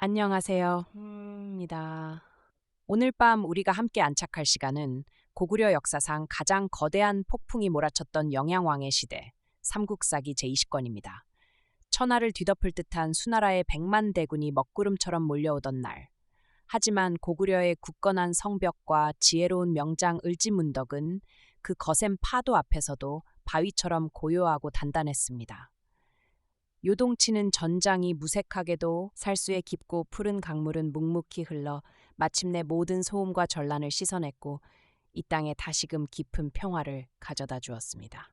안녕하세요. 오늘 밤 우리가 함께 안착할 시간은 고구려 역사상 가장 거대한 폭풍이 몰아쳤던 영양왕의 시대, 삼국사기 제20권입니다. 천하를 뒤덮을 듯한 수나라의 백만 대군이 먹구름처럼 몰려오던 날. 하지만 고구려의 굳건한 성벽과 지혜로운 명장 을지문덕은 그 거센 파도 앞에서도 바위처럼 고요하고 단단했습니다. 요동치는 전장이 무색하게도 살수의 깊고 푸른 강물은 묵묵히 흘러 마침내 모든 소음과 전란을 씻어냈고 이 땅에 다시금 깊은 평화를 가져다 주었습니다.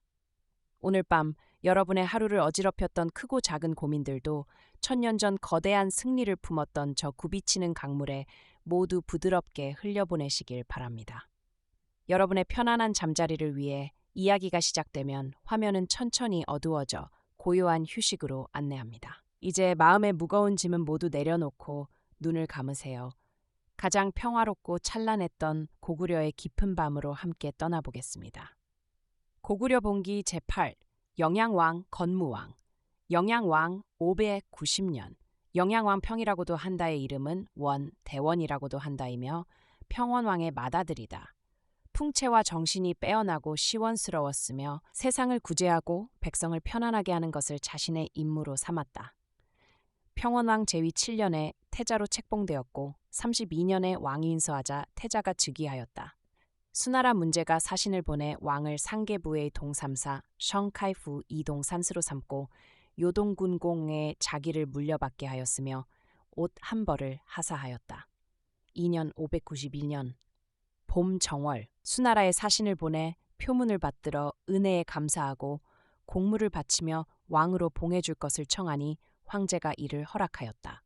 오늘 밤 여러분의 하루를 어지럽혔던 크고 작은 고민들도 천년 전 거대한 승리를 품었던 저 굽이치는 강물에 모두 부드럽게 흘려보내시길 바랍니다. 여러분의 편안한 잠자리를 위해 이야기가 시작되면 화면은 천천히 어두워져 고요한 휴식으로 안내합니다. 이제 마음의 무거운 짐은 모두 내려놓고 눈을 감으세요. 가장 평화롭고 찬란했던 고구려의 깊은 밤으로 함께 떠나보겠습니다. 고구려 봉기 제8 영양왕 건무왕 영양왕 590년 영양왕 평이라고도 한다의 이름은 대원이라고도 한다이며 평원왕의 맏아들이다. 풍채와 정신이 빼어나고 시원스러웠으며 세상을 구제하고 백성을 편안하게 하는 것을 자신의 임무로 삼았다. 평원왕 제위 7년에 태자로 책봉되었고 32년에 왕위 인서하자 태자가 즉위하였다. 수나라 문제가 사신을 보내 왕을 상계부의 동삼사 션카이후 이동산스로 삼고 요동군공에 자기를 물려받게 하였으며 옷 한 벌을 하사하였다. 2년 591년 봄 정월 수나라에 사신을 보내 표문을 받들어 은혜에 감사하고 공물을 바치며 왕으로 봉해줄 것을 청하니 황제가 이를 허락하였다.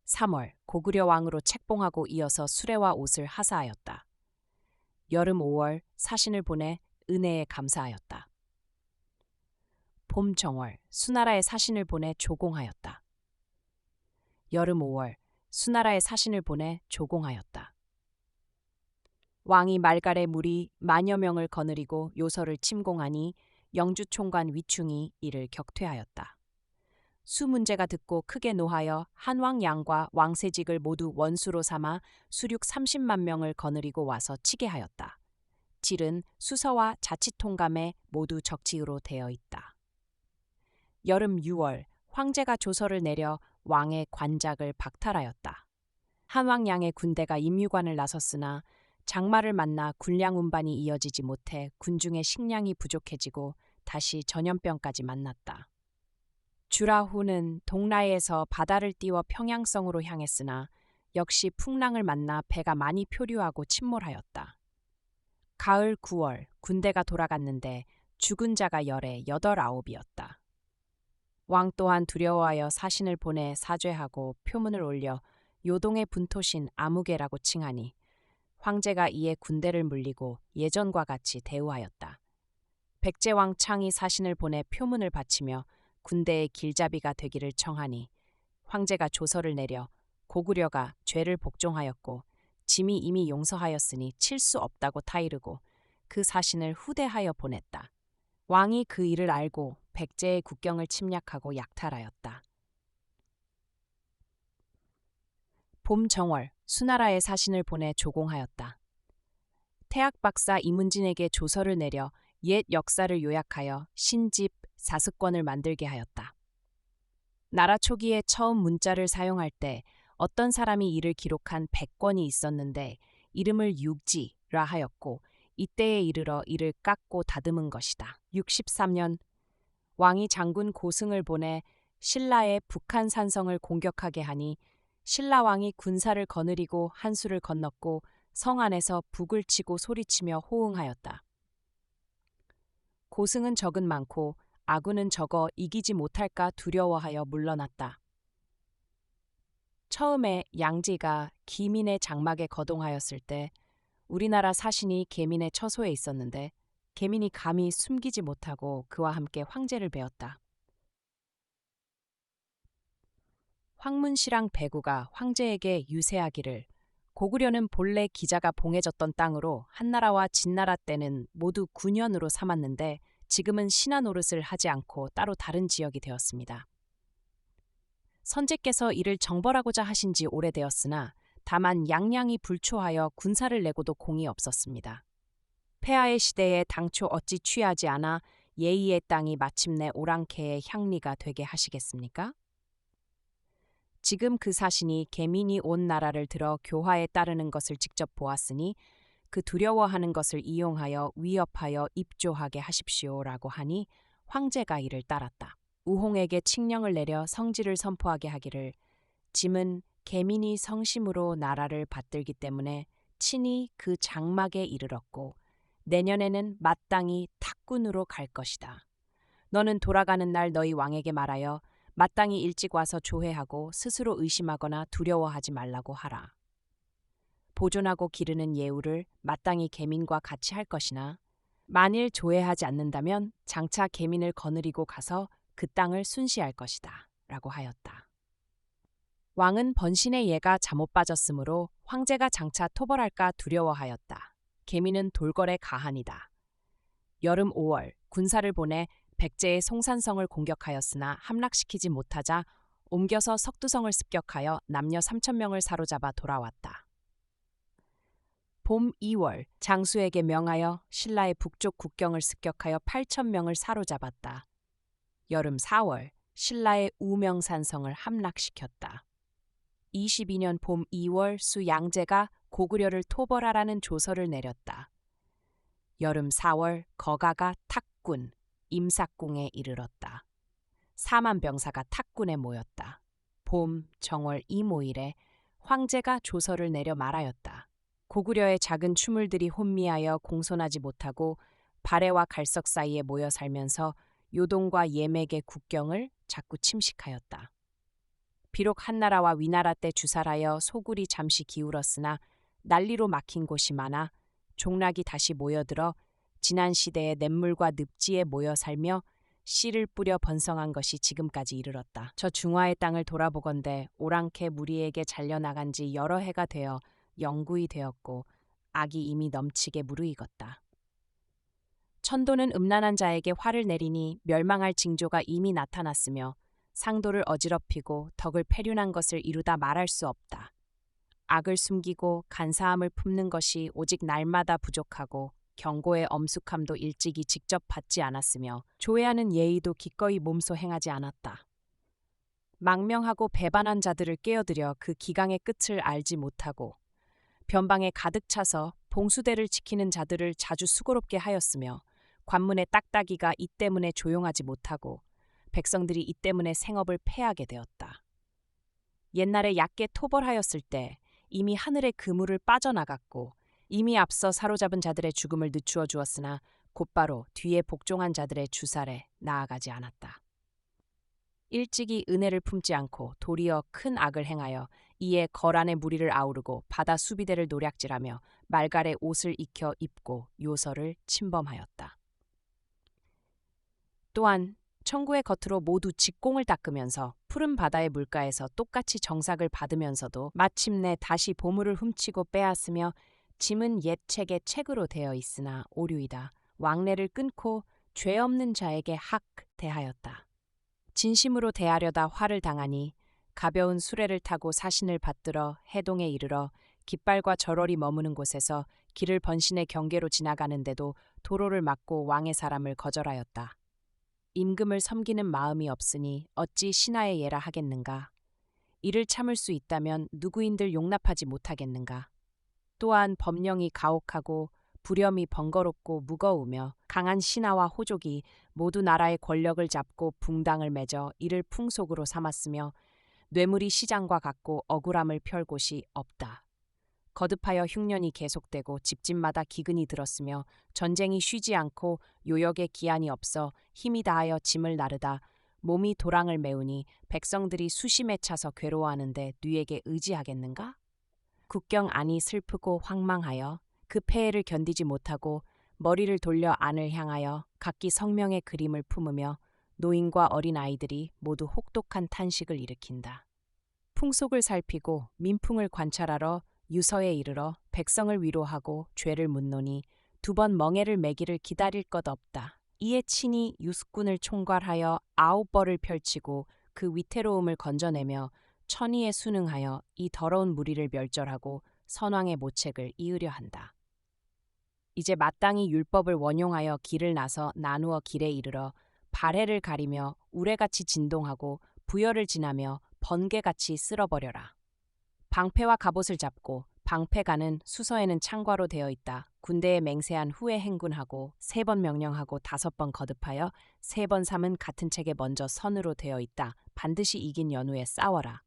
3월 고구려 왕으로 책봉하고 이어서 수레와 옷을 하사하였다. 여름 5월 사신을 보내 은혜에 감사하였다. 봄 정월 수나라에 사신을 보내 조공하였다. 여름 5월 수나라에 사신을 보내 조공하였다. 왕이 말갈의 무리 만여 명을 거느리고 요서를 침공하니 영주 총관 위충이 이를 격퇴하였다. 수 문제가 듣고 크게 노하여 한왕 양과 왕세직을 모두 원수로 삼아 수륙 30만 명을 거느리고 와서 치게 하였다. 질은 수서와 자치통감에 모두 적치로 되어 있다. 여름 6월 황제가 조서를 내려 왕의 관작을 박탈하였다. 한왕 양의 군대가 임유관을 나섰으나 장마를 만나 군량 운반이 이어지지 못해 군중의 식량이 부족해지고 다시 전염병까지 만났다. 주라후는 동라에서 바다를 띄워 평양성으로 향했으나 역시 풍랑을 만나 배가 많이 표류하고 침몰하였다. 가을 9월 군대가 돌아갔는데 죽은 자가 열에 8~9이었다. 왕 또한 두려워하여 사신을 보내 사죄하고 표문을 올려 요동의 분토신 아무개라고 칭하니 황제가 이에 군대를 물리고 예전과 같이 대우하였다. 백제왕 창이 사신을 보내 표문을 바치며 군대의 길잡이가 되기를 청하니 황제가 조서를 내려 고구려가 죄를 복종하였고 짐이 이미 용서하였으니 칠 수 없다고 타이르고 그 사신을 후대하여 보냈다. 왕이 그 일을 알고 백제의 국경을 침략하고 약탈하였다. 봄 정월 수나라에 사신을 보내 조공하였다. 태학 박사 이문진에게 조서를 내려 옛 역사를 요약하여 신집 사습권을 만들게 하였다. 나라 초기에 처음 문자를 사용할 때 어떤 사람이 이를 기록한 100권이 있었는데 이름을 육지라 하였고 이때에 이르러 이를 깎고 다듬은 것이다. 63년 왕이 장군 고승을 보내 신라의 북한 산성을 공격하게 하니 신라왕이 군사를 거느리고 한수를 건넜고 성 안에서 북을 치고 소리치며 호응하였다. 고승은 적은 많고 아군은 적어 이기지 못할까 두려워하여 물러났다. 처음에 양지가 기민의 장막에 거동하였을 때 우리나라 사신이 계민의 처소에 있었는데 계민이 감히 숨기지 못하고 그와 함께 황제를 베었다. 황문시랑 배구가 황제에게 유세하기를 고구려는 본래 기자가 봉해졌던 땅으로 한나라와 진나라 때는 모두 군현으로 삼았는데 지금은 신하 노릇을 하지 않고 따로 다른 지역이 되었습니다. 선제께서 이를 정벌하고자 하신 지 오래되었으나 다만 양양이 불초하여 군사를 내고도 공이 없었습니다. 폐하의 시대에 당초 어찌 취하지 않아 예의의 땅이 마침내 오랑캐의 향리가 되게 하시겠습니까? 지금 그 사신이 개민이 온 나라를 들어 교화에 따르는 것을 직접 보았으니 그 두려워하는 것을 이용하여 위협하여 입조하게 하십시오라고 하니 황제가 이를 따랐다. 우홍에게 칙령을 내려 성지를 선포하게 하기를 짐은 개민이 성심으로 나라를 받들기 때문에 친히 그 장막에 이르렀고 내년에는 마땅히 탁군으로 갈 것이다. 너는 돌아가는 날 너희 왕에게 말하여 마땅히 일찍 와서 조회하고 스스로 의심하거나 두려워하지 말라고 하라. 보존하고 기르는 예우를 마땅히 계민과 같이 할 것이나 만일 조회하지 않는다면 장차 계민을 거느리고 가서 그 땅을 순시할 것이다. 라고 하였다. 왕은 번신의 예가 잠못 빠졌으므로 황제가 장차 토벌할까 두려워하였다. 계민은 돌궐의 가한이다. 여름 5월 군사를 보내 백제의 송산성을 공격하였으나 함락시키지 못하자 옮겨서 석두성을 습격하여 남녀 3,000명을 사로잡아 돌아왔다. 봄 2월 장수에게 명하여 신라의 북쪽 국경을 습격하여 8,000명을 사로잡았다. 여름 4월 신라의 우명산성을 함락시켰다. 22년 봄 2월 수 양제가 고구려를 토벌하라는 조서를 내렸다. 여름 4월 거가가 탁군, 임삭궁에 이르렀다. 4만 병사가 탁군에 모였다. 봄 정월 이모일에 황제가 조서를 내려 말하였다. 고구려의 작은 추물들이 혼미하여 공손하지 못하고 발해와 갈석 사이에 모여 살면서 요동과 예맥의 국경을 자꾸 침식하였다. 비록 한나라와 위나라 때 주살하여 소굴이 잠시 기울었으나 난리로 막힌 곳이 많아 종락이 다시 모여들어 지난 시대의 냇물과 늪지에 모여 살며 씨를 뿌려 번성한 것이 지금까지 이르렀다. 저 중화의 땅을 돌아보건대 오랑캐 무리에게 잘려나간 지 여러 해가 되어 영구히 되었고 악이 이미 넘치게 무르익었다. 천도는 음란한 자에게 화를 내리니 멸망할 징조가 이미 나타났으며 상도를 어지럽히고 덕을 폐륜한 것을 이루다 말할 수 없다. 악을 숨기고 간사함을 품는 것이 오직 날마다 부족하고 경고의 엄숙함도 일찍이 직접 받지 않았으며 조회하는 예의도 기꺼이 몸소 행하지 않았다. 망명하고 배반한 자들을 깨어들여 그 기강의 끝을 알지 못하고 변방에 가득 차서 봉수대를 지키는 자들을 자주 수고롭게 하였으며 관문의 딱따기가 이 때문에 조용하지 못하고 백성들이 이 때문에 생업을 패하게 되었다. 옛날에 얕게 토벌하였을 때 이미 하늘의 그물을 빠져나갔고 이미 앞서 사로잡은 자들의 죽음을 늦추어 주었으나 곧바로 뒤에 복종한 자들의 주살에 나아가지 않았다. 일찍이 은혜를 품지 않고 도리어 큰 악을 행하여 이에 거란의 무리를 아우르고 바다 수비대를 노략질하며 말갈의 옷을 익혀 입고 요서를 침범하였다. 또한 청구의 겉으로 모두 직공을 닦으면서 푸른 바다의 물가에서 똑같이 정삭을 받으면서도 마침내 다시 보물을 훔치고 빼앗으며 짐은 옛 책의 책으로 되어 있으나 오류이다. 왕래를 끊고 죄 없는 자에게 학 대하였다. 진심으로 대하려다 화를 당하니 가벼운 수레를 타고 사신을 받들어 해동에 이르러 깃발과 절월이 머무는 곳에서 길을 번신의 경계로 지나가는데도 도로를 막고 왕의 사람을 거절하였다. 임금을 섬기는 마음이 없으니 어찌 신하의 예라 하겠는가. 이를 참을 수 있다면 누구인들 용납하지 못하겠는가. 또한 법령이 가혹하고 부렴이 번거롭고 무거우며 강한 신하와 호족이 모두 나라의 권력을 잡고 붕당을 맺어 이를 풍속으로 삼았으며 뇌물이 시장과 같고 억울함을 펼 곳이 없다. 거듭하여 흉년이 계속되고 집집마다 기근이 들었으며 전쟁이 쉬지 않고 요역에 기한이 없어 힘이 다하여 짐을 나르다 몸이 도랑을 메우니 백성들이 수심에 차서 괴로워하는데 뉘에게 의지하겠는가? 국경 안이 슬프고 황망하여 그 폐해를 견디지 못하고 머리를 돌려 안을 향하여 각기 성명의 그림을 품으며 노인과 어린 아이들이 모두 혹독한 탄식을 일으킨다. 풍속을 살피고 민풍을 관찰하러 유서에 이르러 백성을 위로하고 죄를 묻노니 2번 멍에를 매기를 기다릴 것 없다. 이에 친히 유스군을 총괄하여 9벌을 펼치고 그 위태로움을 건져내며 천의에 순응하여 이 더러운 무리를 멸절하고 선왕의 모책을 이으려 한다. 이제 마땅히 율법을 원용하여 길을 나서 나누어 길에 이르러 발해를 가리며 우레같이 진동하고 부여를 지나며 번개같이 쓸어버려라. 방패와 갑옷을 잡고 방패가는 수서에는 창과로 되어 있다. 군대에 맹세한 후에 행군하고 3번 명령하고 5번 거듭하여 3번 삼은 같은 책에 먼저 선으로 되어 있다. 반드시 이긴 연후에 싸워라.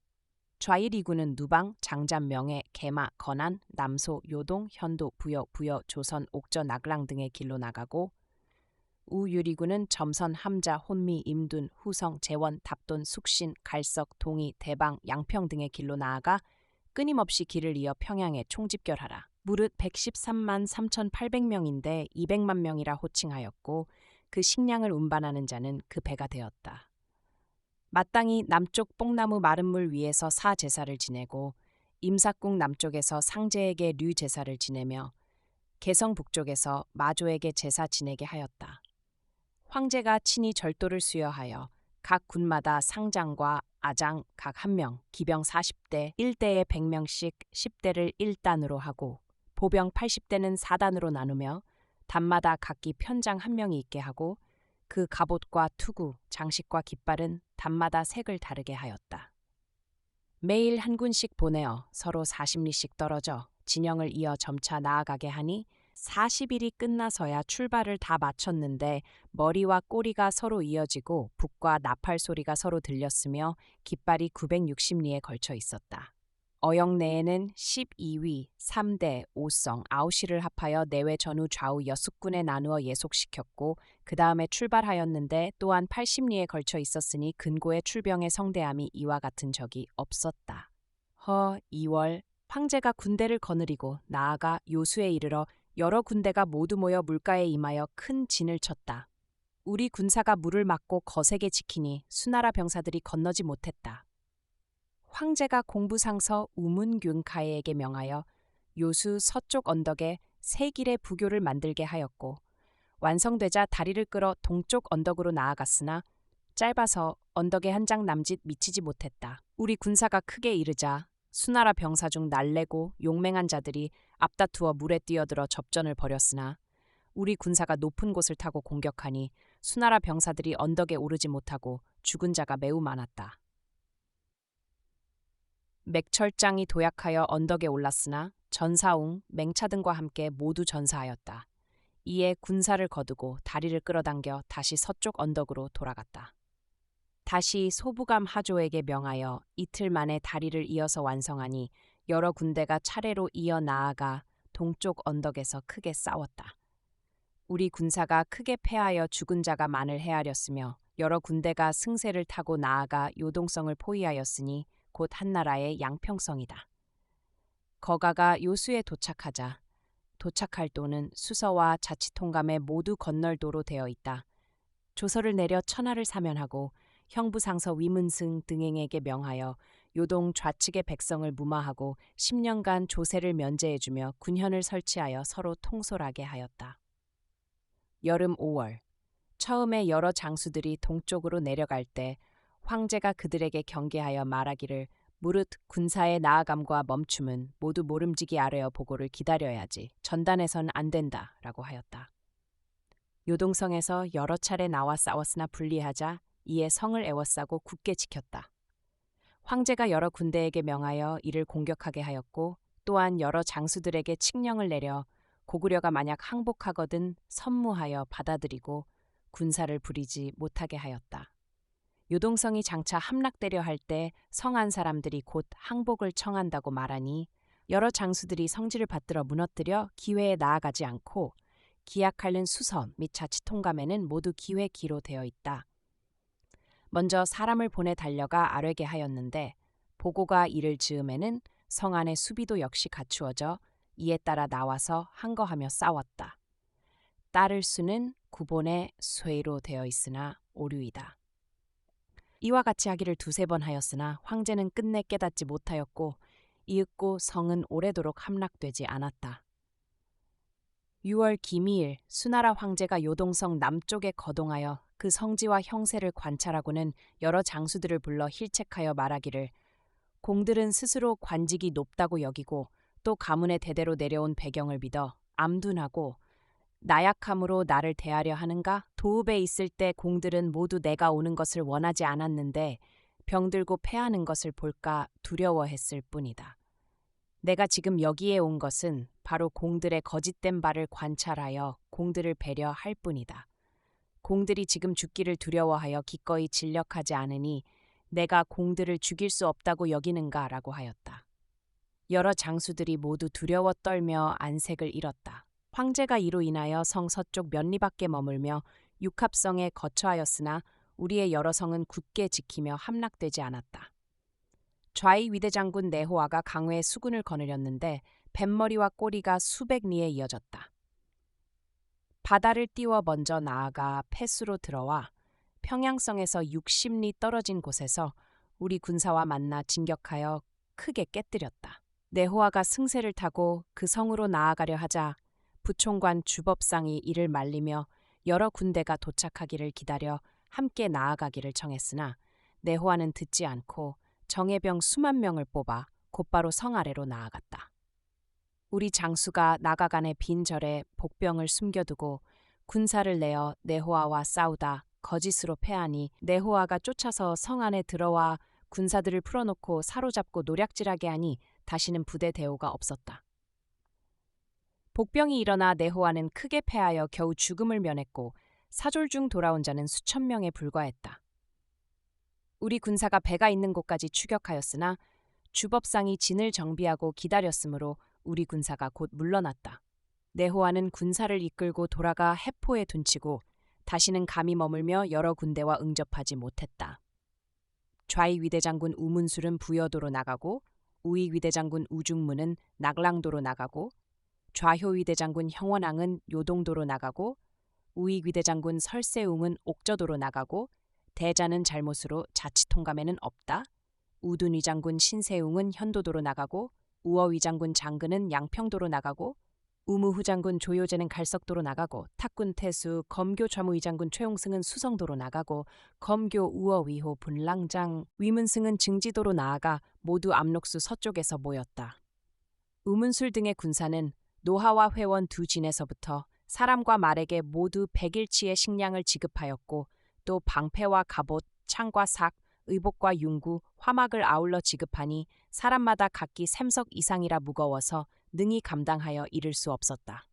좌일이군은 누방, 장잠, 명예, 개마, 건안, 남소, 요동, 현도, 부여, 조선, 옥저, 낙랑 등의 길로 나가고 우유리군은 점선, 함자, 혼미, 임둔, 후성, 재원, 답돈, 숙신, 갈석, 동이, 대방, 양평 등의 길로 나아가 끊임없이 길을 이어 평양에 총집결하라. 무릇 113만 3,800명인데 200만 명이라 호칭하였고 그 식량을 운반하는 자는 그 배가 되었다. 마땅히 남쪽 뽕나무 마른 물 위에서 사제사를 지내고 임사궁 남쪽에서 상제에게 류제사를 지내며 개성 북쪽에서 마조에게 제사 지내게 하였다. 황제가 친히 절도를 수여하여 각 군마다 상장과 아장 각 1명, 기병 40대, 1대에 100명씩 10대를 1단으로 하고 보병 80대는 4단으로 나누며 단마다 각기 편장 1명이 있게 하고 그 갑옷과 투구, 장식과 깃발은 단마다 색을 다르게 하였다. 매일 한 군씩 보내어 서로 40리씩 떨어져 진영을 이어 점차 나아가게 하니 40일이 끝나서야 출발을 다 마쳤는데 머리와 꼬리가 서로 이어지고 북과 나팔 소리가 서로 들렸으며 깃발이 960리에 걸쳐 있었다. 어영 내에는 12위, 3대, 5성, 9시를 합하여 내외 전후 좌우 6군에 나누어 예속시켰고 그 다음에 출발하였는데 또한 80리에 걸쳐 있었으니 근고의 출병의 성대함이 이와 같은 적이 없었다. 2월 황제가 군대를 거느리고 나아가 요수에 이르러 여러 군대가 모두 모여 물가에 임하여 큰 진을 쳤다. 우리 군사가 물을 막고 거세게 지키니 수나라 병사들이 건너지 못했다. 황제가 공부상서 우문균카에게 명하여 요수 서쪽 언덕에 세 길의 부교를 만들게 하였고 완성되자 다리를 끌어 동쪽 언덕으로 나아갔으나 짧아서 언덕에 한 장 남짓 미치지 못했다. 우리 군사가 크게 이르자 수나라 병사 중 날래고 용맹한 자들이 앞다투어 물에 뛰어들어 접전을 벌였으나 우리 군사가 높은 곳을 타고 공격하니 수나라 병사들이 언덕에 오르지 못하고 죽은 자가 매우 많았다. 맥철장이 도약하여 언덕에 올랐으나 전사웅, 맹차 등과 함께 모두 전사하였다. 이에 군사를 거두고 다리를 끌어당겨 다시 서쪽 언덕으로 돌아갔다. 다시 소부감 하조에게 명하여 이틀 만에 다리를 이어서 완성하니 여러 군대가 차례로 이어 나아가 동쪽 언덕에서 크게 싸웠다. 우리 군사가 크게 패하여 죽은 자가 많을 헤아렸으며 여러 군대가 승세를 타고 나아가 요동성을 포위하였으니 곧 한나라의 양평성이다. 거가가 요수에 도착하자 도착할 도는 수서와 자치통감에 모두 건널도로 되어 있다. 조서를 내려 천하를 사면하고 형부상서 위문승 등행에게 명하여 요동 좌측의 백성을 무마하고 10년간 조세를 면제해주며 군현을 설치하여 서로 통솔하게 하였다. 여름 5월 처음에 여러 장수들이 동쪽으로 내려갈 때 황제가 그들에게 경계하여 말하기를 무릇 군사의 나아감과 멈춤은 모두 모름지기 아래어 보고를 기다려야지 전단해선 안 된다 라고 하였다. 요동성에서 여러 차례 나와 싸웠으나 불리하자 이에 성을 에워싸고 굳게 지켰다. 황제가 여러 군대에게 명하여 이를 공격하게 하였고 또한 여러 장수들에게 칙령을 내려 고구려가 만약 항복하거든 선무하여 받아들이고 군사를 부리지 못하게 하였다. 요동성이 장차 함락되려 할 때 성안 사람들이 곧 항복을 청한다고 말하니 여러 장수들이 성지를 받들어 무너뜨려 기회에 나아가지 않고 기약하는 수서 및 자치통감에는 모두 기회기로 되어 있다. 먼저 사람을 보내 달려가 아뢰게 하였는데 보고가 이를 즈음에는 성 안의 수비도 역시 갖추어져 이에 따라 나와서 항거하며 싸웠다. 따를 수는 구본의 쇠로 되어 있으나 오류이다. 이와 같이 하기를 2-3번 하였으나 황제는 끝내 깨닫지 못하였고 이윽고 성은 오래도록 함락되지 않았다. 6월 기미일 수나라 황제가 요동성 남쪽에 거동하여 그 성지와 형세를 관찰하고는 여러 장수들을 불러 힐책하여 말하기를 공들은 스스로 관직이 높다고 여기고 또 가문의 대대로 내려온 배경을 믿어 암둔하고 나약함으로 나를 대하려 하는가? 도읍에 있을 때 공들은 모두 내가 오는 것을 원하지 않았는데 병들고 패하는 것을 볼까 두려워했을 뿐이다. 내가 지금 여기에 온 것은 바로 공들의 거짓된 바를 관찰하여 공들을 배려할 뿐이다. 공들이 지금 죽기를 두려워하여 기꺼이 진력하지 않으니 내가 공들을 죽일 수 없다고 여기는가라고 하였다. 여러 장수들이 모두 두려워 떨며 안색을 잃었다. 황제가 이로 인하여 성 서쪽 몇 리 밖에 머물며 육합성에 거처하였으나 우리의 여러 성은 굳게 지키며 함락되지 않았다. 좌이 위대장군 네호아가 강외에 수군을 거느렸는데 뱃머리와 꼬리가 수백 리에 이어졌다. 바다를 띄워 먼저 나아가 패수로 들어와 평양성에서 60리 떨어진 곳에서 우리 군사와 만나 진격하여 크게 깨뜨렸다. 네호아가 승세를 타고 그 성으로 나아가려 하자 부총관 주법상이 이를 말리며 여러 군대가 도착하기를 기다려 함께 나아가기를 청했으나 네호아는 듣지 않고 정예병 수만 명을 뽑아 곧바로 성 아래로 나아갔다. 우리 장수가 나가간의 빈 절에 복병을 숨겨두고 군사를 내어 네호아와 싸우다 거짓으로 패하니 네호아가 쫓아서 성 안에 들어와 군사들을 풀어놓고 사로잡고 노략질하게 하니 다시는 부대 대오가 없었다. 복병이 일어나 네호아는 크게 패하여 겨우 죽음을 면했고 사졸 중 돌아온 자는 수천 명에 불과했다. 우리 군사가 배가 있는 곳까지 추격하였으나 주법상이 진을 정비하고 기다렸으므로 우리 군사가 곧 물러났다. 네호아는 군사를 이끌고 돌아가 해포에 둔치고 다시는 감히 머물며 여러 군대와 응접하지 못했다. 좌이 위대장군 우문술은 부여도로 나가고 우이 위대장군 우중문은 낙랑도로 나가고 좌효 위대장군 형원왕은 요동도로 나가고 우이 위대장군 설세웅은 옥저도로 나가고 대자는 잘못으로 자치통감에는 없다. 우둔 위장군 신세웅은 현도도로 나가고 우어 위장군 장근은 양평도로 나가고 우무후 장군 조효제는 갈석도로 나가고 탁군 태수 검교 좌무 위장군 최용승은 수성도로 나가고 검교 우어 위호 분랑장 위문승은 증지도로 나아가 모두 압록수 서쪽에서 모였다. 우문술 등의 군사는 노하와 회원 두 진에서부터 사람과 말에게 모두 100일치의 식량을 지급하였고 또 방패와 갑옷, 창과 삭, 의복과 융구, 화막을 아울러 지급하니 사람마다 각기 샘석 이상이라 무거워서 능히 감당하여 이를 수 없었다.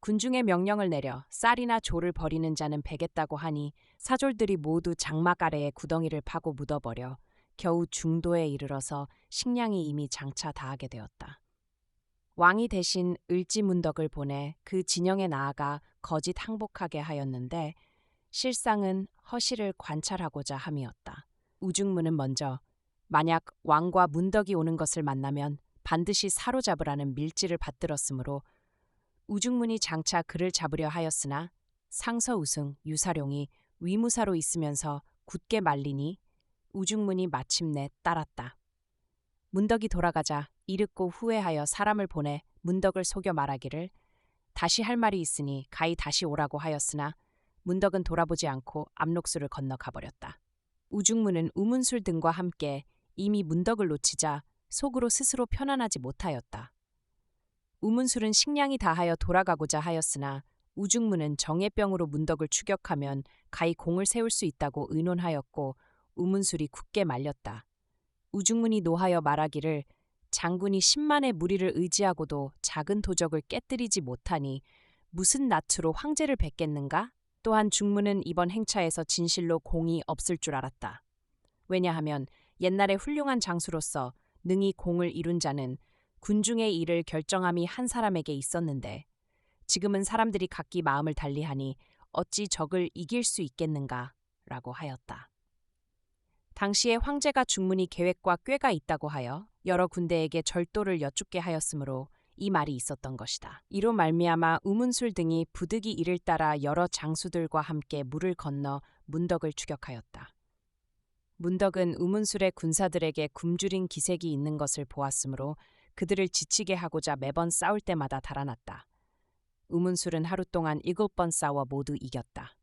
군중의 명령을 내려 쌀이나 조를 버리는 자는 베겠다고 하니 사졸들이 모두 장막 아래에 구덩이를 파고 묻어버려 겨우 중도에 이르러서 식량이 이미 장차 다하게 되었다. 왕이 대신 을지문덕을 보내 그 진영에 나아가 거짓 항복하게 하였는데 실상은 허실을 관찰하고자 함이었다. 우중문은 먼저 만약 왕과 문덕이 오는 것을 만나면 반드시 사로잡으라는 밀지를 받들었으므로 우중문이 장차 그를 잡으려 하였으나 상서우승, 유사룡이 위무사로 있으면서 굳게 말리니 우중문이 마침내 따랐다. 문덕이 돌아가자 이윽고 후회하여 사람을 보내 문덕을 속여 말하기를 다시 할 말이 있으니 가히 다시 오라고 하였으나 문덕은 돌아보지 않고 압록수를 건너 가버렸다. 우중문은 우문술 등과 함께 이미 문덕을 놓치자 속으로 스스로 편안하지 못하였다. 우문술은 식량이 다하여 돌아가고자 하였으나 우중문은 정예병으로 문덕을 추격하면 가히 공을 세울 수 있다고 의논하였고 우문술이 굳게 말렸다. 우중문이 노하여 말하기를 장군이 10만의 무리를 의지하고도 작은 도적을 깨뜨리지 못하니 무슨 낯으로 황제를 뵙겠는가? 또한 중문은 이번 행차에서 진실로 공이 없을 줄 알았다. 왜냐하면 옛날에 훌륭한 장수로서 능히 공을 이룬 자는 군중의 일을 결정함이 한 사람에게 있었는데 지금은 사람들이 각기 마음을 달리하니 어찌 적을 이길 수 있겠는가? 라고 하였다. 당시에 황제가 중문이 계획과 꾀가 있다고 하여 여러 군대에게 절도를 여쭙게 하였으므로 이 말이 있었던 것이다. 이로 말미암아 우문술 등이 부득이 이를 따라 여러 장수들과 함께 물을 건너 문덕을 추격하였다. 문덕은 우문술의 군사들에게 굶주린 기색이 있는 것을 보았으므로 그들을 지치게 하고자 매번 싸울 때마다 달아났다. 우문술은 하루 동안 7번 싸워 모두 이겼다.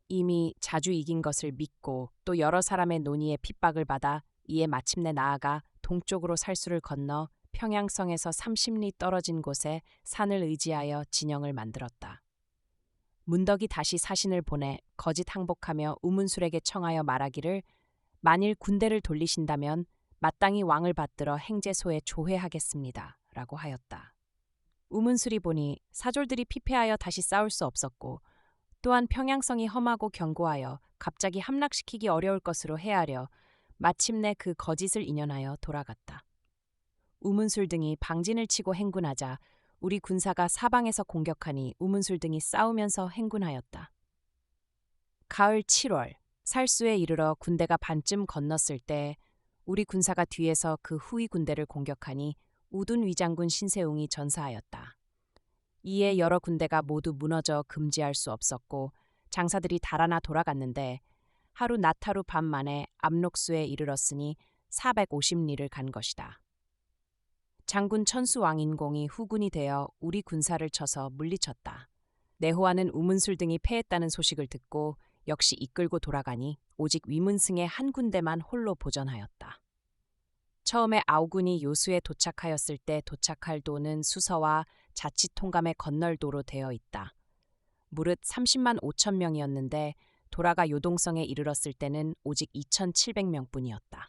이미 자주 이긴 것을 믿고 또 여러 사람의 논의에 핍박을 받아 이에 마침내 나아가 동쪽으로 살수를 건너 평양성에서 30리 떨어진 곳에 산을 의지하여 진영을 만들었다. 문덕이 다시 사신을 보내 거짓 항복하며 우문술에게 청하여 말하기를 만일 군대를 돌리신다면 마땅히 왕을 받들어 행제소에 조회하겠습니다. 라고 하였다. 우문술이 보니 사졸들이 피폐하여 다시 싸울 수 없었고 또한 평양성이 험하고 견고하여 갑자기 함락시키기 어려울 것으로 헤아려 마침내 그 거짓을 인연하여 돌아갔다. 우문술 등이 방진을 치고 행군하자 우리 군사가 사방에서 공격하니 우문술 등이 싸우면서 행군하였다. 가을 7월 살수에 이르러 군대가 반쯤 건넜을 때 우리 군사가 뒤에서 그 후위 군대를 공격하니 우둔 위장군 신세웅이 전사하였다. 이에 여러 군대가 모두 무너져 금지할 수 없었고 장사들이 달아나 돌아갔는데 하루 낮하루 밤 만에 압록수에 이르렀으니 450리를 간 것이다. 장군 천수 왕인공이 후군이 되어 우리 군사를 쳐서 물리쳤다. 내호하는 우문술 등이 패했다는 소식을 듣고 역시 이끌고 돌아가니 오직 위문승의 한 군데만 홀로 보전하였다. 처음에 아우군이 요수에 도착하였을 때 도착할 도는 수서와 자치통감의 건널도로 되어 있다. 무릇 30만 5천 명이었는데 돌아가 요동성에 이르렀을 때는 오직 2,700명뿐이었다.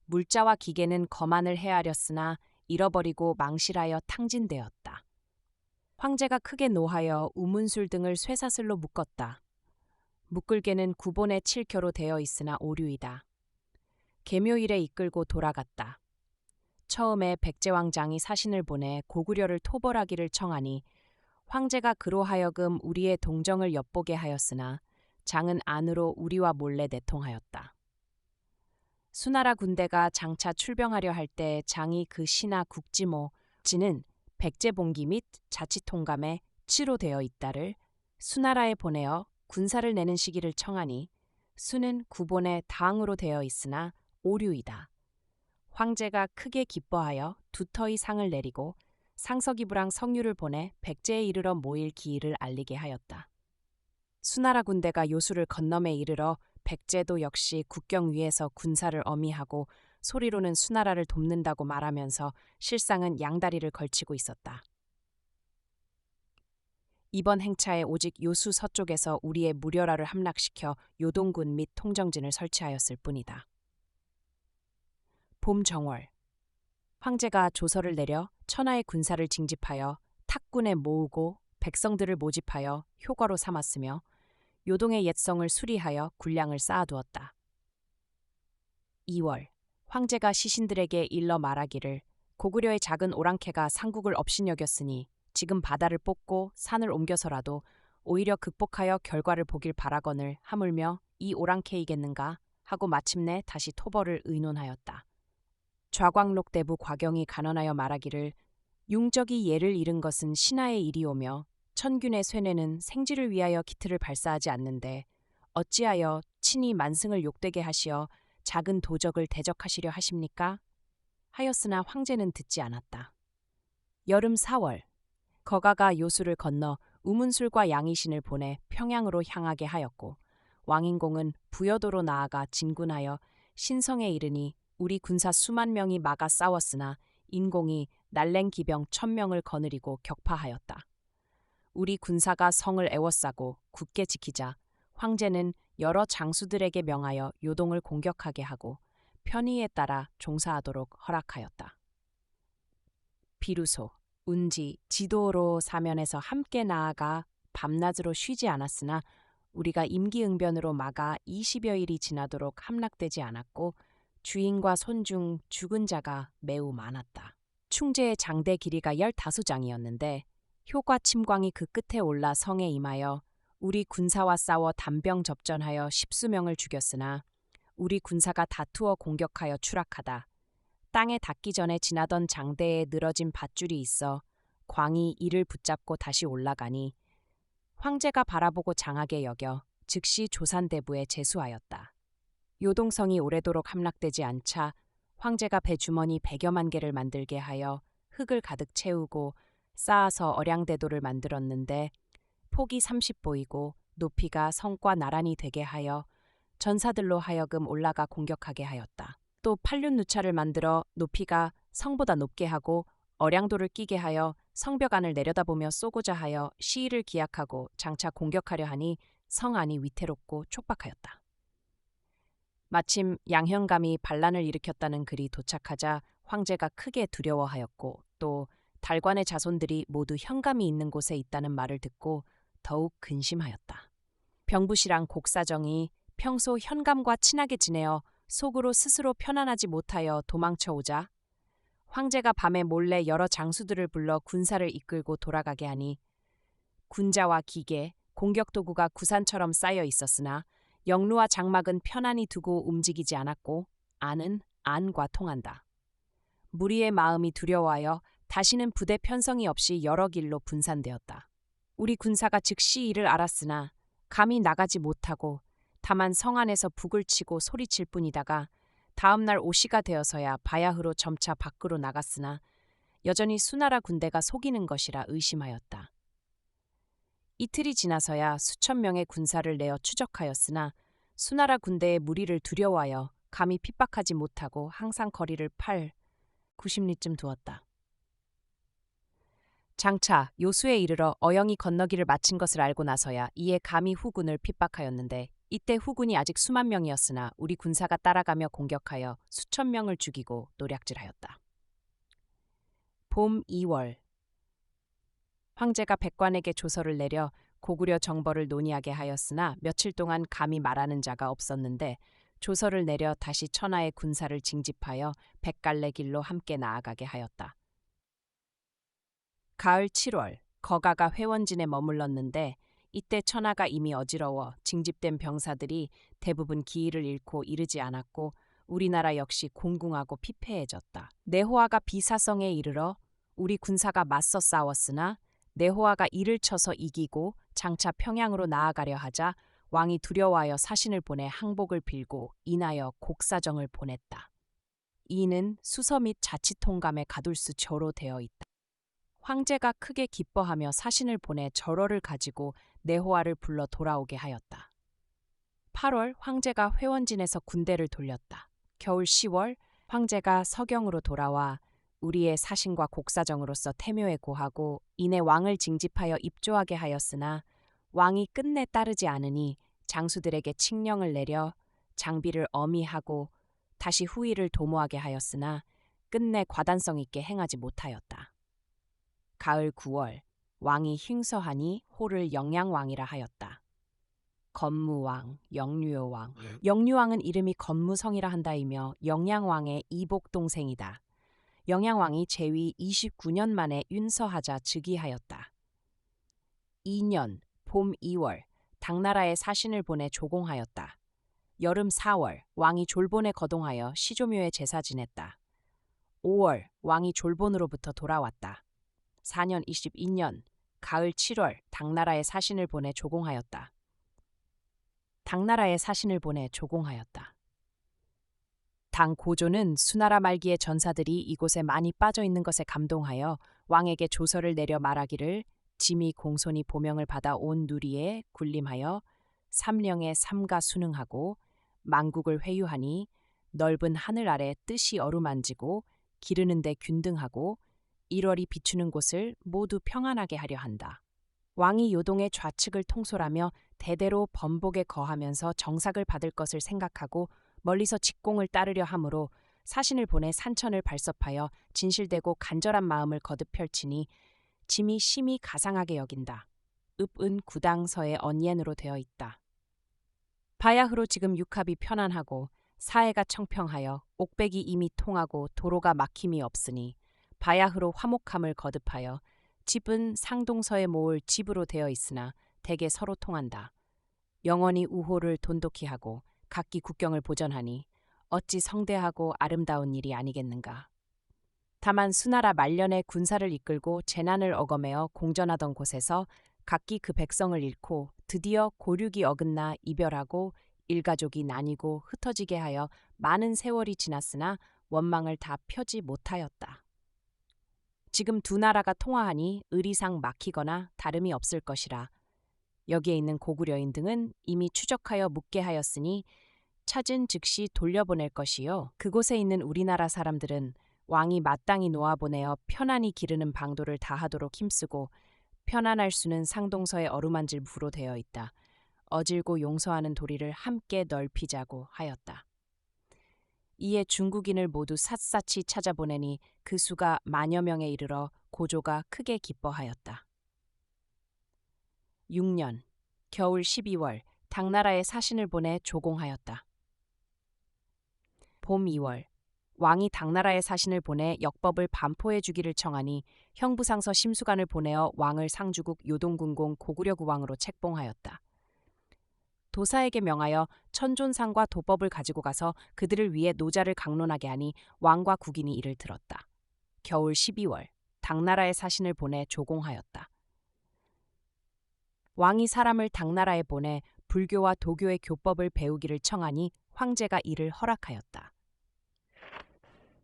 물자와 기계는 거만을 헤아렸으나 잃어버리고 망실하여 탕진되었다. 황제가 크게 노하여 우문술 등을 쇠사슬로 묶었다. 묶을개는 구본의 7켜로 되어 있으나 오류이다. 계묘일에 이끌고 돌아갔다. 처음에 백제왕장이 사신을 보내 고구려를 토벌하기를 청하니 황제가 그로 하여금 우리의 동정을 엿보게 하였으나 장은 안으로 우리와 몰래 내통하였다. 수나라 군대가 장차 출병하려 할 때 장이 그 시나 국지모 지는 백제봉기 및 자치통감에 치로 되어 있다를 수나라에 보내어 군사를 내는 시기를 청하니 수는 구본의 당으로 되어 있으나 오류이다. 황제가 크게 기뻐하여 두터이 상을 내리고 상서기부랑 성유를 보내 백제에 이르러 모일 기일을 알리게 하였다. 수나라 군대가 요수를 건너매 이르러 백제도 역시 국경 위에서 군사를 어미하고 소리로는 수나라를 돕는다고 말하면서 실상은 양다리를 걸치고 있었다. 이번 행차에 오직 요수 서쪽에서 우리의 무려라를 함락시켜 요동군 및 통정진을 설치하였을 뿐이다. 봄 정월 황제가 조서를 내려 천하의 군사를 징집하여 탁군에 모으고 백성들을 모집하여 효과로 삼았으며 요동의 옛성을 수리하여 군량을 쌓아두었다. 2월 황제가 시신들에게 일러 말하기를 고구려의 작은 오랑캐가 상국을 업신여겼으니 지금 바다를 뽑고 산을 옮겨서라도 오히려 극복하여 결과를 보길 바라거늘 하물며 이 오랑캐이겠는가 하고 마침내 다시 토벌을 의논하였다. 좌광록 대부 곽영이 간언하여 말하기를 융적이 예를 잃은 것은 신하의 일이오며 천균의 쇠뇌는 생지를 위하여 기틀을 발사하지 않는데 어찌하여 친히 만승을 욕되게 하시어 작은 도적을 대적하시려 하십니까? 하였으나 황제는 듣지 않았다. 여름 4월 거가가 요수를 건너 우문술과 양이신을 보내 평양으로 향하게 하였고 왕인공은 부여도로 나아가 진군하여 신성에 이르니 우리 군사 수만 명이 막아 싸웠으나 인공이 날랭 기병 1,000명을 거느리고 격파하였다. 우리 군사가 성을 에워싸고 굳게 지키자 황제는 여러 장수들에게 명하여 요동을 공격하게 하고 편의에 따라 종사하도록 허락하였다. 비루소, 운지, 지도로 사면에서 함께 나아가 밤낮으로 쉬지 않았으나 우리가 임기응변으로 막아 20여일이 지나도록 함락되지 않았고 주인과 손중 죽은 자가 매우 많았다. 충제의 장대 길이가 15장이었는데 효과 침광이 그 끝에 올라 성에 임하여 우리 군사와 싸워 단병 접전하여 10수명을 죽였으나 우리 군사가 다투어 공격하여 추락하다 땅에 닿기 전에 지나던 장대에 늘어진 밧줄이 있어 광이 이를 붙잡고 다시 올라가니 황제가 바라보고 장하게 여겨 즉시 조산대부에 제수하였다. 요동성이 오래도록 함락되지 않자 황제가 배주머니 100여만 개를 만들게 하여 흙을 가득 채우고 쌓아서 어량대도를 만들었는데 폭이 30보이고 높이가 성과 나란히 되게 하여 전사들로 하여금 올라가 공격하게 하였다. 또 팔륜누차를 만들어 높이가 성보다 높게 하고 어량도를 끼게 하여 성벽 안을 내려다보며 쏘고자 하여 시위를 기약하고 장차 공격하려 하니 성 안이 위태롭고 촉박하였다. 마침 양현감이 반란을 일으켰다는 글이 도착하자 황제가 크게 두려워하였고 또 달관의 자손들이 모두 현감이 있는 곳에 있다는 말을 듣고 더욱 근심하였다. 병부시랑 곡사정이 평소 현감과 친하게 지내어 속으로 스스로 편안하지 못하여 도망쳐 오자 황제가 밤에 몰래 여러 장수들을 불러 군사를 이끌고 돌아가게 하니 군자와 기계, 공격도구가 구산처럼 쌓여 있었으나 영루와 장막은 편안히 두고 움직이지 않았고 안은 안과 통한다. 무리의 마음이 두려워하여 다시는 부대 편성이 없이 여러 길로 분산되었다. 우리 군사가 즉시 이를 알았으나 감히 나가지 못하고 다만 성 안에서 북을 치고 소리칠 뿐이다가 다음 날 오시가 되어서야 바야흐로 점차 밖으로 나갔으나 여전히 수나라 군대가 속이는 것이라 의심하였다. 이틀이 지나서야 수천 명의 군사를 내어 추적하였으나 수나라 군대의 무리를 두려워하여 감히 핍박하지 못하고 항상 거리를 90리쯤 두었다. 장차 요수에 이르러 어영이 건너기를 마친 것을 알고 나서야 이에 감히 후군을 핍박하였는데 이때 후군이 아직 수만 명이었으나 우리 군사가 따라가며 공격하여 수천 명을 죽이고 노략질하였다. 봄 2월 황제가 백관에게 조서를 내려 고구려 정벌을 논의하게 하였으나 며칠 동안 감히 말하는 자가 없었는데 조서를 내려 다시 천하의 군사를 징집하여 백갈래 길로 함께 나아가게 하였다. 가을 7월 거가가 회원진에 머물렀는데 이때 천하가 이미 어지러워 징집된 병사들이 대부분 기일을 잃고 이르지 않았고 우리나라 역시 공궁하고 피폐해졌다. 내호아가 비사성에 이르러 우리 군사가 맞서 싸웠으나 내호아가 이를 쳐서 이기고 장차 평양으로 나아가려 하자 왕이 두려워하여 사신을 보내 항복을 빌고 인하여 곡사정을 보냈다. 이는 수서 및 자치통감에 가둘 수 저로 되어 있다. 황제가 크게 기뻐하며 사신을 보내 절호를 가지고 내호아를 불러 돌아오게 하였다. 8월 황제가 회원진에서 군대를 돌렸다. 겨울 10월 황제가 서경으로 돌아와 우리의 사신과 곡사정으로서 태묘에 고하고 이내 왕을 징집하여 입조하게 하였으나 왕이 끝내 따르지 않으니 장수들에게 칙령을 내려 장비를 엄히하고 다시 후일을 도모하게 하였으나 끝내 과단성 있게 행하지 못하였다. 가을 9월 왕이 흉서하니 호를 영양왕이라 하였다. 건무왕, 영류왕. 영류왕은 이름이 건무성이라 한다이며 영양왕의 이복 동생이다. 영양왕이 제위 29년 만에 윤서하자 즉위하였다. 2년 봄 2월 당나라에 사신을 보내 조공하였다. 여름 4월 왕이 졸본에 거동하여 시조묘에 제사 지냈다. 5월 왕이 졸본으로부터 돌아왔다. 4년 22년 가을 7월 당나라에 사신을 보내 조공하였다. 당나라에 사신을 보내 조공하였다. 당 고조는 수나라 말기의 전사들이 이곳에 많이 빠져 있는 것에 감동하여 왕에게 조서를 내려 말하기를 짐이 공손히 보명을 받아 온 누리에 군림하여 삼령에 삼가 순응하고 만국을 회유하니 넓은 하늘 아래 뜻이 어루만지고 기르는 데 균등하고 일월이 비추는 곳을 모두 평안하게 하려 한다. 왕이 요동의 좌측을 통솔하며 대대로 번복에 거하면서 정삭을 받을 것을 생각하고 멀리서 직공을 따르려 하므로 사신을 보내 산천을 발섭하여 진실되고 간절한 마음을 거듭 펼치니 짐이 심히 가상하게 여긴다. 읍은 구당서의 언옌으로 되어 있다. 바야흐로 지금 육합이 편안하고 사해가 청평하여 옥백이 이미 통하고 도로가 막힘이 없으니 바야흐로 화목함을 거듭하여 집은 상동서에 모을 집으로 되어 있으나 대개 서로 통한다. 영원히 우호를 돈독히 하고 각기 국경을 보전하니 어찌 성대하고 아름다운 일이 아니겠는가. 다만 수나라 말년에 군사를 이끌고 재난을 어검하여 공전하던 곳에서 각기 그 백성을 잃고 드디어 고륙이 어긋나 이별하고 일가족이 나뉘고 흩어지게 하여 많은 세월이 지났으나 원망을 다 펴지 못하였다. 지금 두 나라가 통화하니 의리상 막히거나 다름이 없을 것이라 여기에 있는 고구려인 등은 이미 추적하여 묻게 하였으니 찾은 즉시 돌려보낼 것이요. 그곳에 있는 우리나라 사람들은 왕이 마땅히 놓아보내어 편안히 기르는 방도를 다하도록 힘쓰고 편안할 수는 상동서에 어루만질 부로 되어 있다. 어질고 용서하는 도리를 함께 넓히자고 하였다. 이에 중국인을 모두 샅샅이 찾아보내니 그 수가 만여 명에 이르러 고조가 크게 기뻐하였다. 6년 겨울 12월 당나라에 사신을 보내 조공하였다. 봄 2월 왕이 당나라에 사신을 보내 역법을 반포해 주기를 청하니 형부상서 심수관을 보내어 왕을 상주국 요동군공 고구려구왕으로 책봉하였다. 도사에게 명하여 천존상과 도법을 가지고 가서 그들을 위해 노자를 강론하게 하니 왕과 국인이 이를 들었다. 겨울 12월 당나라에 사신을 보내 조공하였다. 왕이 사람을 당나라에 보내 불교와 도교의 교법을 배우기를 청하니 황제가 이를 허락하였다.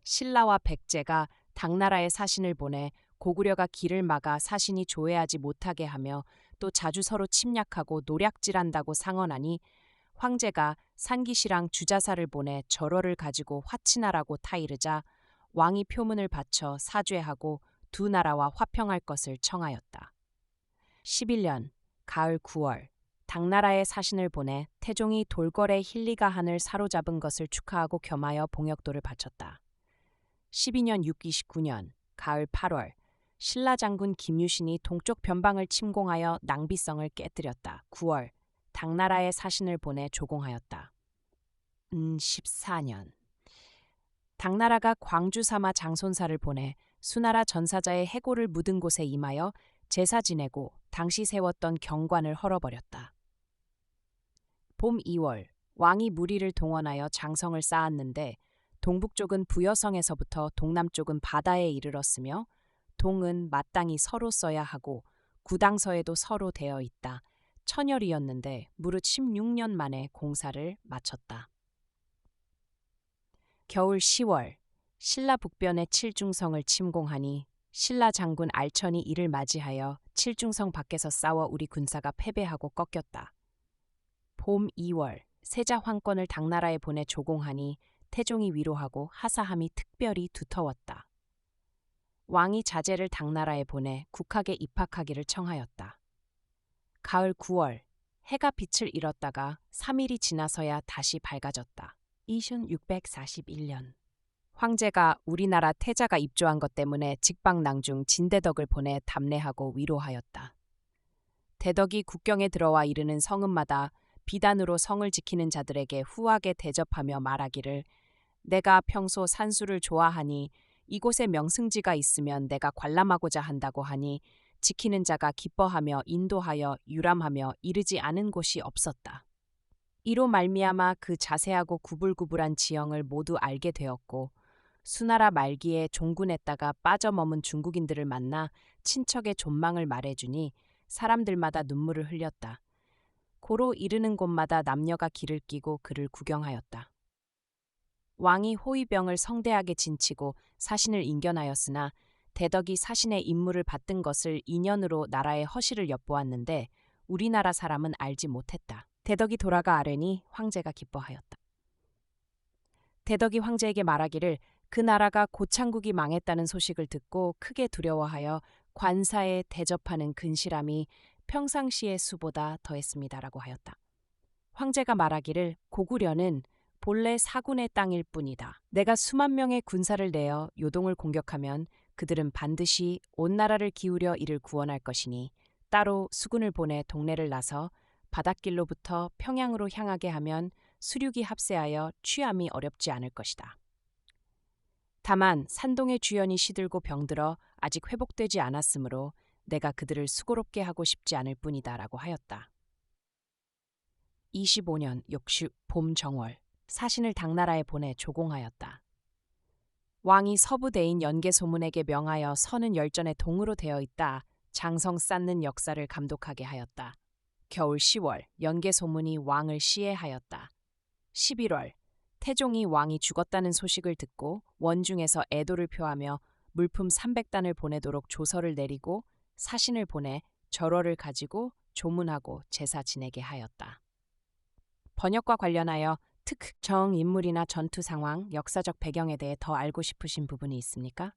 신라와 백제가 당나라에 사신을 보내 고구려가 길을 막아 사신이 조회하지 못하게 하며 또 자주 서로 침략하고 노략질한다고 상언하니 황제가 산기시랑 주자사를 보내 절호를 가지고 화친하라고 타이르자 왕이 표문을 바쳐 사죄하고 두 나라와 화평할 것을 청하였다. 11년 가을 9월 당나라에 사신을 보내 태종이 돌궐의 힐리가한을 사로잡은 것을 축하하고 겸하여 봉역도를 바쳤다. 12년 629년 가을 8월 신라 장군 김유신이 동쪽 변방을 침공하여 낭비성을 깨뜨렸다. 9월 당나라에 사신을 보내 조공하였다. 14년 당나라가 광주 사마 장손사를 보내 수나라 전사자의 해골을 묻은 곳에 임하여 제사 지내고 당시 세웠던 경관을 헐어버렸다. 봄 2월 왕이 무리를 동원하여 장성을 쌓았는데 동북쪽은 부여성에서부터 동남쪽은 바다에 이르렀으며 동은 마땅히 서로 써야 하고 구당서에도 서로 되어 있다. 천열이었는데 무릇 16년 만에 공사를 마쳤다. 겨울 10월 신라 북변의 칠중성을 침공하니 신라 장군 알천이 이를 맞이하여 칠중성 밖에서 싸워 우리 군사가 패배하고 꺾였다. 봄 2월 세자 황권을 당나라에 보내 조공하니 태종이 위로하고 하사함이 특별히 두터웠다. 왕이 자제를 당나라에 보내 국학에 입학하기를 청하였다. 가을 9월 해가 빛을 잃었다가 3일이 지나서야 다시 밝아졌다. 2641년 황제가 우리나라 태자가 입조한 것 때문에 직방낭중 진대덕을 보내 답례하고 위로하였다. 대덕이 국경에 들어와 이르는 성읍마다 비단으로 성을 지키는 자들에게 후하게 대접하며 말하기를 내가 평소 산수를 좋아하니 이곳에 명승지가 있으면 내가 관람하고자 한다고 하니 지키는 자가 기뻐하며 인도하여 유람하며 이르지 않은 곳이 없었다. 이로 말미암아 그 자세하고 구불구불한 지형을 모두 알게 되었고 수나라 말기에 종군했다가 빠져머문 중국인들을 만나 친척의 존망을 말해주니 사람들마다 눈물을 흘렸다. 고로 이르는 곳마다 남녀가 길을 끼고 그를 구경하였다. 왕이 호위병을 성대하게 진치고 사신을 인견하였으나 대덕이 사신의 임무를 받든 것을 인연으로 나라의 허실을 엿보았는데 우리나라 사람은 알지 못했다. 대덕이 돌아가 아뢰니 황제가 기뻐하였다. 대덕이 황제에게 말하기를 그 나라가 고창국이 망했다는 소식을 듣고 크게 두려워하여 관사에 대접하는 근실함이 평상시의 수보다 더했습니다라고 하였다. 황제가 말하기를 고구려는 본래 사군의 땅일 뿐이다. 내가 수만 명의 군사를 내어 요동을 공격하면 그들은 반드시 온 나라를 기울여 이를 구원할 것이니 따로 수군을 보내 동래를 나서 바닷길로부터 평양으로 향하게 하면 수륙이 합세하여 취함이 어렵지 않을 것이다. 다만 산동의 주연이 시들고 병들어 아직 회복되지 않았으므로 내가 그들을 수고롭게 하고 싶지 않을 뿐이다 라고 하였다. 25년 역시 봄 정월 사신을 당나라에 보내 조공하였다. 왕이 서부대인 연개소문에게 명하여 서는 열전에 동으로 되어 있다. 장성 쌓는 역사를 감독하게 하였다. 겨울 10월 연개소문이 왕을 시해하였다. 11월 태종이 왕이 죽었다는 소식을 듣고 원중에서 애도를 표하며 물품 300단을 보내도록 조서를 내리고 사신을 보내 절호를 가지고 조문하고 제사 지내게 하였다. 번역과 관련하여 특정 인물이나 전투 상황, 역사적 배경에 대해 더 알고 싶으신 부분이 있습니까?